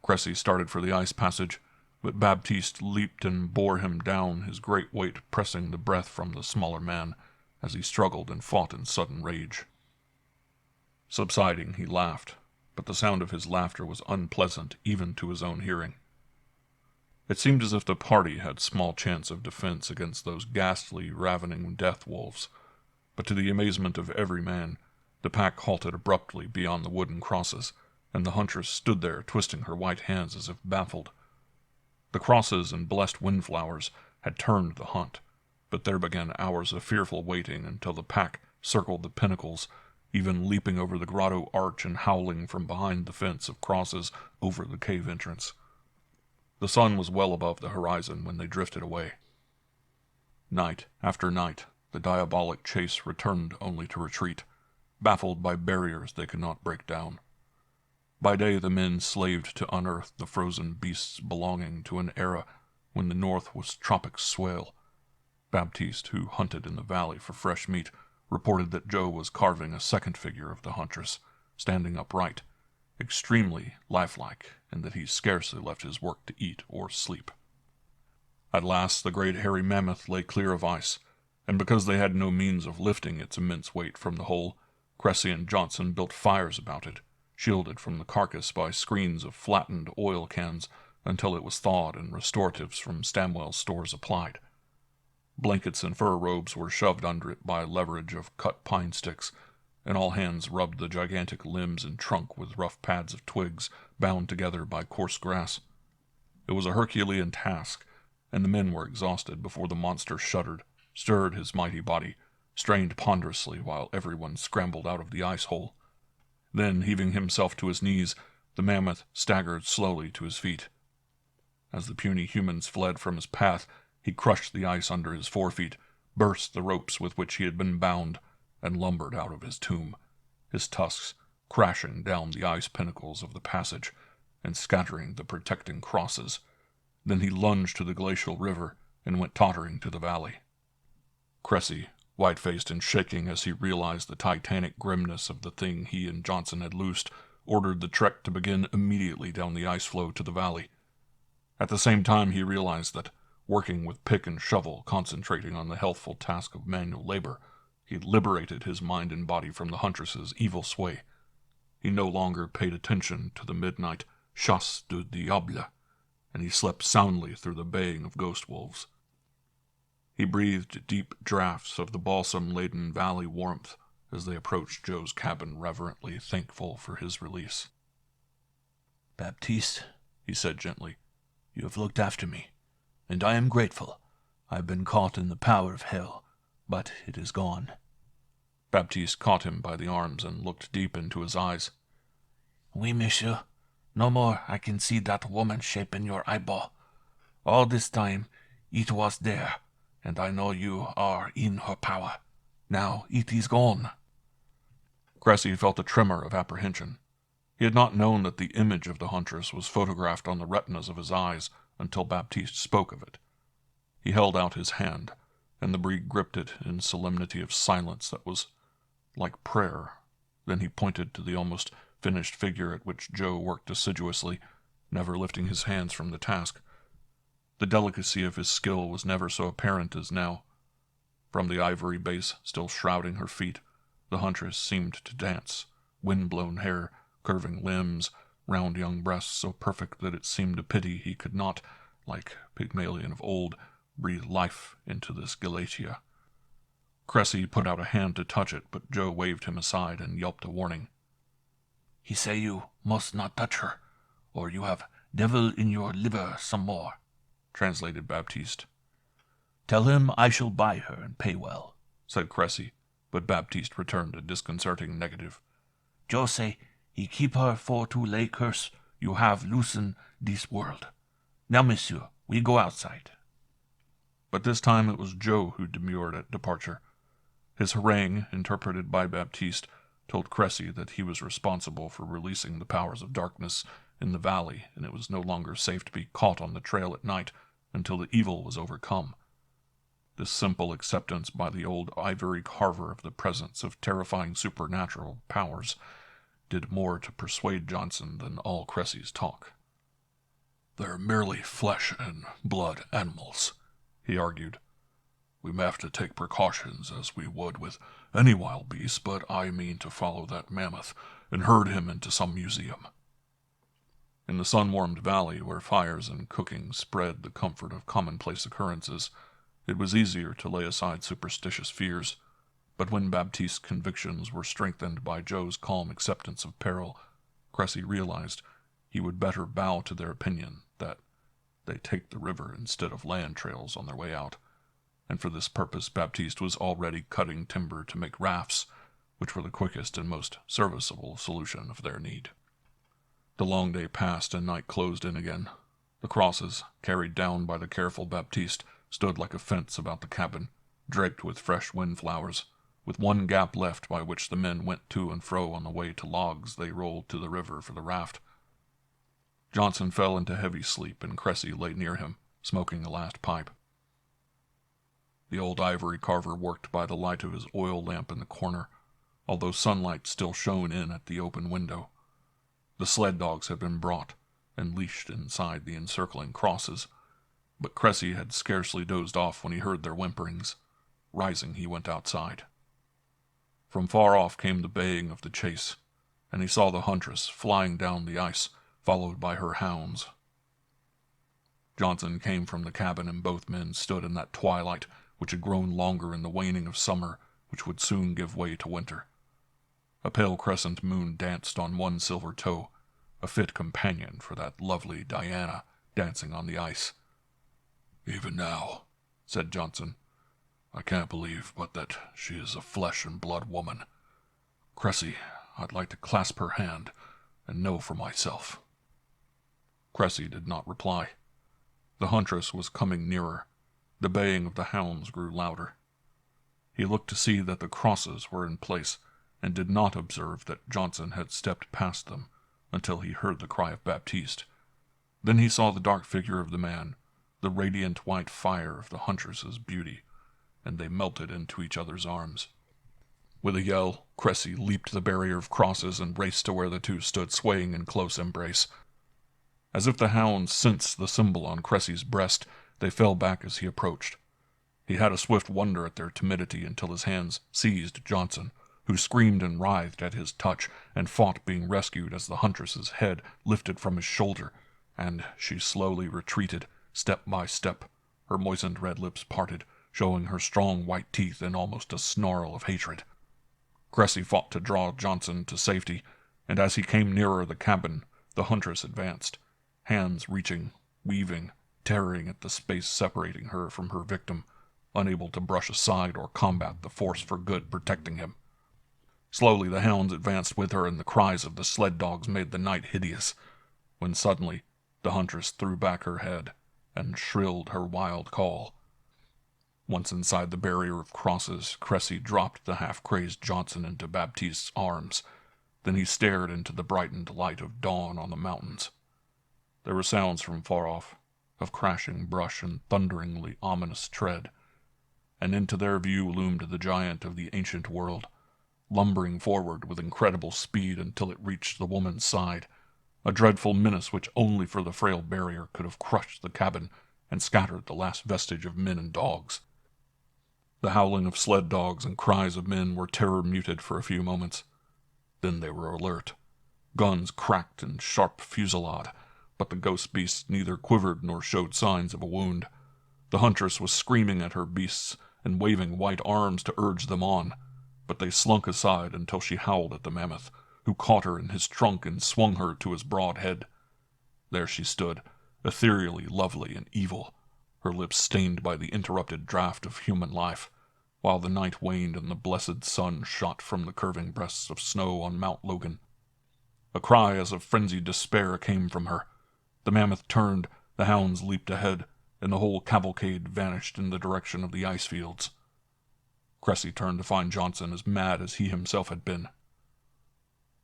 Cressy started for the ice passage, but Baptiste leaped and bore him down, his great weight pressing the breath from the smaller man as he struggled and fought in sudden rage. Subsiding, he laughed, but the sound of his laughter was unpleasant even to his own hearing. It seemed as if the party had small chance of defense against those ghastly, ravening death wolves, but to the amazement of every man, the pack halted abruptly beyond the wooden crosses, and the huntress stood there twisting her white hands as if baffled. The crosses and blessed windflowers had turned the hunt, but there began hours of fearful waiting until the pack circled the pinnacles, even leaping over the grotto arch and howling from behind the fence of crosses over the cave entrance. The sun was well above the horizon when they drifted away. Night after night, the diabolic chase returned only to retreat, baffled by barriers they could not break down. By day the men slaved to unearth the frozen beasts belonging to an era when the north was tropic swale. Baptiste, who hunted in the valley for fresh meat, reported that Joe was carving a second figure of the huntress, standing upright, extremely lifelike, and that he scarcely left his work to eat or sleep. At last the great hairy mammoth lay clear of ice, and because they had no means of lifting its immense weight from the hole, Cressy and Johnson built fires about it, shielded from the carcass by screens of flattened oil cans until it was thawed and restoratives from Stamwell's stores applied. Blankets and fur robes were shoved under it by leverage of cut pine sticks, and all hands rubbed the gigantic limbs and trunk with rough pads of twigs bound together by coarse grass. It was a Herculean task, and the men were exhausted before the monster shuddered, stirred his mighty body, strained ponderously while everyone scrambled out of the ice hole. Then, heaving himself to his knees, the mammoth staggered slowly to his feet. As the puny humans fled from his path, he crushed the ice under his forefeet, burst the ropes with which he had been bound, and lumbered out of his tomb, his tusks crashing down the ice pinnacles of the passage and scattering the protecting crosses. Then he lunged to the glacial river and went tottering to the valley. Cressy, white-faced and shaking as he realized the titanic grimness of the thing he and Johnson had loosed, ordered the trek to begin immediately down the ice floe to the valley. At the same time he realized that, working with pick and shovel, concentrating on the healthful task of manual labor, he liberated his mind and body from the huntress's evil sway. He no longer paid attention to the midnight chasse du diable, and he slept soundly through the baying of ghost wolves. He breathed deep draughts of the balsam-laden valley warmth as they approached Joe's cabin, reverently thankful for his release. "Baptiste," he said gently, "you have looked after me, and I am grateful. I have been caught in the power of hell, but it is gone." Baptiste caught him by the arms and looked deep into his eyes. "Oui, monsieur. No more I can see that woman shape in your eyeball. All this time it was there, and I know you are in her power. Now it is gone." Cressy felt a tremor of apprehension. He had not known that the image of the huntress was photographed on the retinas of his eyes until Baptiste spoke of it. He held out his hand, and the breed gripped it in solemnity of silence that was like prayer. Then he pointed to the almost finished figure at which Joe worked assiduously, never lifting his hands from the task. The delicacy of his skill was never so apparent as now. From the ivory base still shrouding her feet, the huntress seemed to dance, wind-blown hair, curving limbs, round young breasts so perfect that it seemed a pity he could not, like Pygmalion of old, breathe life into this Galatea. Cressy put out a hand to touch it, but Joe waved him aside and yelped a warning. "He say you must not touch her, or you have devil in your liver some more," translated Baptiste. "Tell him I shall buy her and pay well," said Cressy, but Baptiste returned a disconcerting negative. "Joe say he keep her for to lay curse you have loosen this world. Now, monsieur, we go outside." But this time it was Joe who demurred at departure. His harangue, interpreted by Baptiste, told Cressy that he was responsible for releasing the powers of darkness in the valley, and it was no longer safe to be caught on the trail at night until the evil was overcome. This simple acceptance by the old ivory carver of the presence of terrifying supernatural powers did more to persuade Johnson than all Cressy's talk. "They're merely flesh and blood animals," he argued. "We may have to take precautions as we would with any wild beast, but I mean to follow that mammoth and herd him into some museum." In the sun-warmed valley, where fires and cooking spread the comfort of commonplace occurrences, it was easier to lay aside superstitious fears, but when Baptiste's convictions were strengthened by Joe's calm acceptance of peril, Cressy realized he would better bow to their opinion that they take the river instead of land trails on their way out, and for this purpose Baptiste was already cutting timber to make rafts, which were the quickest and most serviceable solution of their need. The long day passed and night closed in again. The crosses, carried down by the careful Baptiste, stood like a fence about the cabin, draped with fresh windflowers, with one gap left by which the men went to and fro on the way to logs they rolled to the river for the raft. Johnson fell into heavy sleep, and Cressy lay near him, smoking a last pipe. The old ivory carver worked by the light of his oil lamp in the corner, although sunlight still shone in at the open window. The sled dogs had been brought and leashed inside the encircling crosses, but Cressy had scarcely dozed off when he heard their whimperings. Rising, he went outside. From far off came the baying of the chase, and he saw the huntress flying down the ice, followed by her hounds. Johnson came from the cabin, and both men stood in that twilight which had grown longer in the waning of summer, which would soon give way to winter. A pale crescent moon danced on one silver toe, a fit companion for that lovely Diana dancing on the ice. "Even now," said Johnson, "I can't believe but that she is a flesh and blood woman. Cressy, I'd like to clasp her hand and know for myself." Cressy did not reply. The huntress was coming nearer. The baying of the hounds grew louder. He looked to see that the crosses were in place, and did not observe that Johnson had stepped past them until he heard the cry of Baptiste. Then he saw the dark figure of the man, the radiant white fire of the huntress's beauty, and they melted into each other's arms. With a yell, Cressy leaped the barrier of crosses and raced to where the two stood swaying in close embrace. As if the hounds sensed the symbol on Cressy's breast, they fell back as he approached. He had a swift wonder at their timidity until his hands seized Johnson, who screamed and writhed at his touch, and fought being rescued as the huntress's head lifted from his shoulder, and she slowly retreated, step by step, her moistened red lips parted, showing her strong white teeth in almost a snarl of hatred. Cressy fought to draw Johnson to safety, and as he came nearer the cabin, the huntress advanced, hands reaching, weaving, tearing at the space separating her from her victim, unable to brush aside or combat the force for good protecting him. Slowly the hounds advanced with her, and the cries of the sled dogs made the night hideous, when suddenly the huntress threw back her head and shrilled her wild call. Once inside the barrier of crosses, Cressy dropped the half-crazed Johnson into Baptiste's arms. Then he stared into the brightened light of dawn on the mountains. There were sounds from far off, of crashing brush and thunderingly ominous tread, and into their view loomed the giant of the ancient world, lumbering forward with incredible speed until it reached the woman's side, a dreadful menace which only for the frail barrier could have crushed the cabin and scattered the last vestige of men and dogs. The howling of sled dogs and cries of men were terror-muted for a few moments. Then they were alert. Guns cracked and sharp fusillade, but the ghost beasts neither quivered nor showed signs of a wound. The huntress was screaming at her beasts and waving white arms to urge them on, but they slunk aside until she howled at the mammoth, who caught her in his trunk and swung her to his broad head. There she stood, ethereally lovely and evil, her lips stained by the interrupted draught of human life, while the night waned and the blessed sun shot from the curving breasts of snow on Mount Logan. A cry as of frenzied despair came from her. The mammoth turned, the hounds leaped ahead, and the whole cavalcade vanished in the direction of the ice fields. Cressy turned to find Johnson as mad as he himself had been.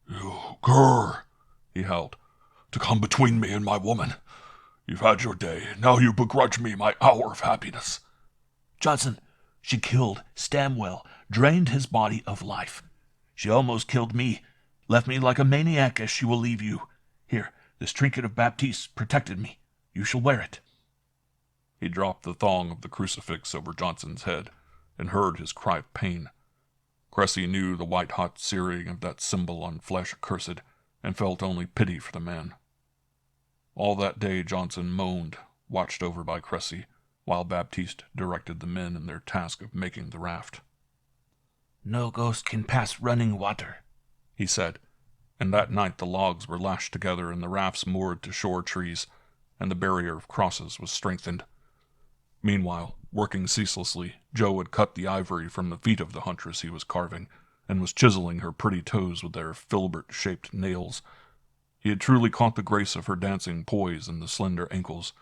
"You cur," he howled, "to come between me and my woman. You've had your day. Now you begrudge me my hour of happiness." "Johnson, she killed Stamwell, drained his body of life. She almost killed me, left me like a maniac as she will leave you. Here, this trinket of Baptiste protected me. You shall wear it." He dropped the thong of the crucifix over Johnson's head and heard his cry of pain. Cressy knew the white-hot searing of that symbol on flesh accursed, and felt only pity for the man. All that day Johnson moaned, watched over by Cressy, while Baptiste directed the men in their task of making the raft. "No ghost can pass running water," he said, and that night the logs were lashed together and the rafts moored to shore trees, and the barrier of crosses was strengthened. Meanwhile, working ceaselessly, Joe had cut the ivory from the feet of the huntress he was carving, and was chiseling her pretty toes with their filbert-shaped nails. He had truly caught the grace of her dancing poise in the slender ankles,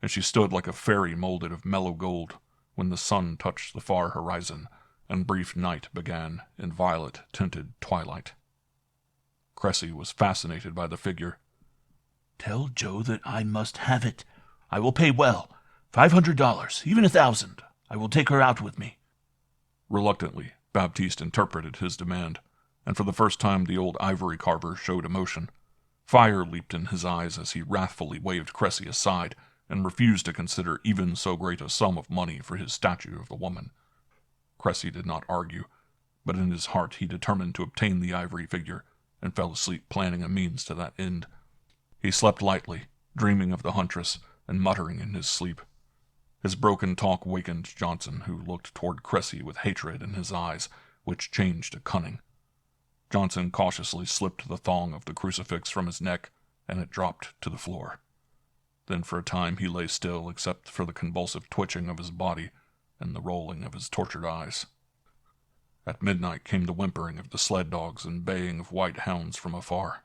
and she stood like a fairy molded of mellow gold when the sun touched the far horizon, and brief night began in violet-tinted twilight. Cressy was fascinated by the figure. "Tell Joe that I must have it. I will pay well. $500, even 1,000. I will take her out with me." Reluctantly, Baptiste interpreted his demand, and for the first time the old ivory carver showed emotion. Fire leaped in his eyes as he wrathfully waved Cressy aside and refused to consider even so great a sum of money for his statue of the woman. Cressy did not argue, but in his heart he determined to obtain the ivory figure, and fell asleep planning a means to that end. He slept lightly, dreaming of the huntress and muttering in his sleep. His broken talk wakened Johnson, who looked toward Cressy with hatred in his eyes, which changed to cunning. Johnson cautiously slipped the thong of the crucifix from his neck, and it dropped to the floor. Then for a time he lay still except for the convulsive twitching of his body and the rolling of his tortured eyes. At midnight came the whimpering of the sled dogs and baying of white hounds from afar.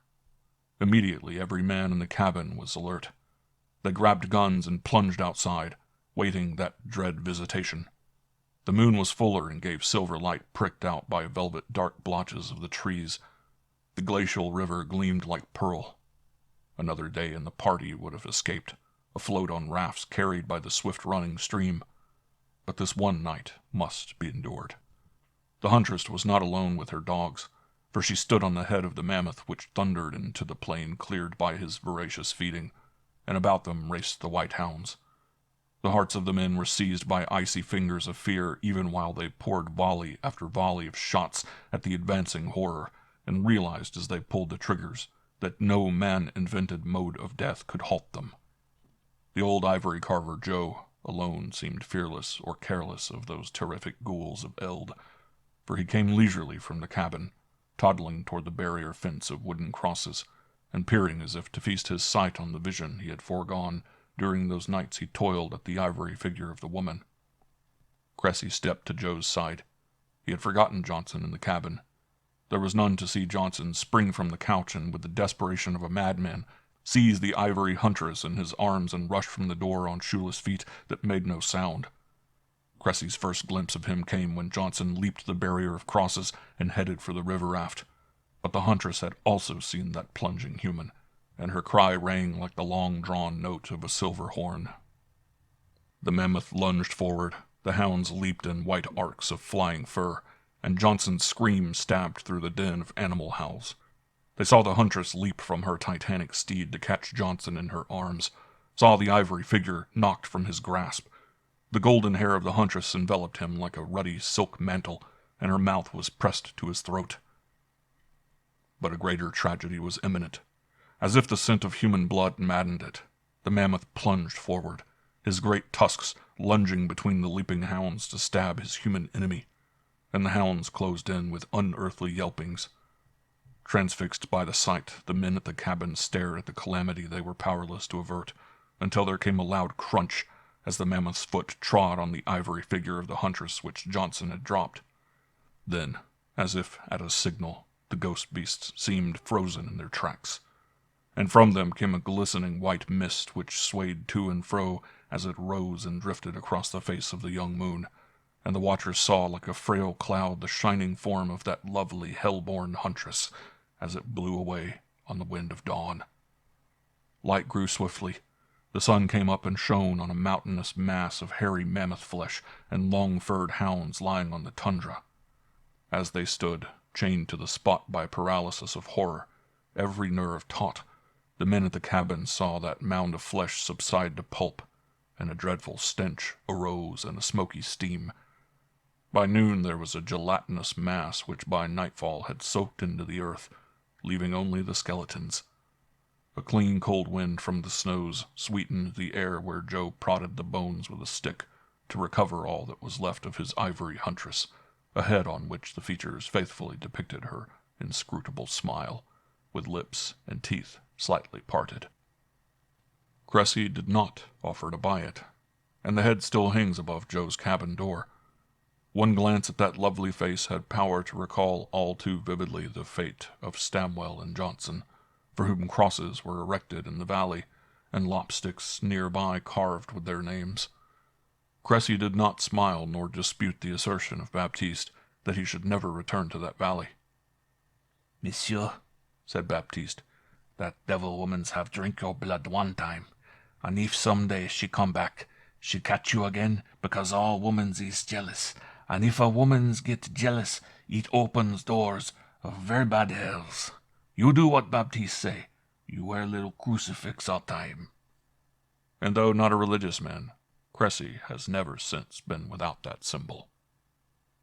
Immediately every man in the cabin was alert. They grabbed guns and plunged outside, waiting that dread visitation. The moon was fuller and gave silver light pricked out by velvet dark blotches of the trees. The glacial river gleamed like pearl. Another day and the party would have escaped, afloat on rafts carried by the swift-running stream. But this one night must be endured. The huntress was not alone with her dogs, for she stood on the head of the mammoth which thundered into the plain cleared by his voracious feeding, and about them raced the white hounds. The hearts of the men were seized by icy fingers of fear even while they poured volley after volley of shots at the advancing horror, and realized as they pulled the triggers that no man-invented mode of death could halt them. The old ivory carver Joe alone seemed fearless or careless of those terrific ghouls of eld, for he came leisurely from the cabin, toddling toward the barrier fence of wooden crosses, and peering as if to feast his sight on the vision he had foregone during those nights he toiled at the ivory figure of the woman. Cressy stepped to Joe's side. He had forgotten Johnson in the cabin. There was none to see Johnson spring from the couch and, with the desperation of a madman, seize the ivory huntress in his arms and rush from the door on shoeless feet that made no sound. Cressy's first glimpse of him came when Johnson leaped the barrier of crosses and headed for the river raft. But the huntress had also seen that plunging human, and her cry rang like the long-drawn note of a silver horn. The mammoth lunged forward, the hounds leaped in white arcs of flying fur, and Johnson's scream stabbed through the din of animal howls. They saw the huntress leap from her titanic steed to catch Johnson in her arms, saw the ivory figure knocked from his grasp. The golden hair of the huntress enveloped him like a ruddy silk mantle, and her mouth was pressed to his throat. But a greater tragedy was imminent. As if the scent of human blood maddened it, the mammoth plunged forward, his great tusks lunging between the leaping hounds to stab his human enemy, and the hounds closed in with unearthly yelpings. Transfixed by the sight, the men at the cabin stared at the calamity they were powerless to avert, until there came a loud crunch as the mammoth's foot trod on the ivory figure of the huntress which Johnson had dropped. Then, as if at a signal, the ghost beasts seemed frozen in their tracks, and from them came a glistening white mist which swayed to and fro as it rose and drifted across the face of the young moon, and the watchers saw like a frail cloud the shining form of that lovely hell-born huntress as it blew away on the wind of dawn. Light grew swiftly. The sun came up and shone on a mountainous mass of hairy mammoth flesh and long-furred hounds lying on the tundra. As they stood, chained to the spot by paralysis of horror, every nerve taut, the men at the cabin saw that mound of flesh subside to pulp, and a dreadful stench arose in a smoky steam. By noon there was a gelatinous mass which by nightfall had soaked into the earth, leaving only the skeletons. A clean cold wind from the snows sweetened the air where Joe prodded the bones with a stick to recover all that was left of his ivory huntress, a head on which the features faithfully depicted her inscrutable smile, with lips and teeth slightly parted. Cressy did not offer to buy it, and the head still hangs above Joe's cabin door. One glance at that lovely face had power to recall all too vividly the fate of Stamwell and Johnson, for whom crosses were erected in the valley, and lopsticks nearby carved with their names. Cressy did not smile nor dispute the assertion of Baptiste that he should never return to that valley. "Monsieur," said Baptiste, "that devil woman's have drink your blood one time, and if some day she come back, she catch you again, because all womans is jealous, and if a woman's get jealous, it opens doors of very bad hells. You do what Baptiste say. You wear a little crucifix all time." And though not a religious man, Cressy has never since been without that symbol.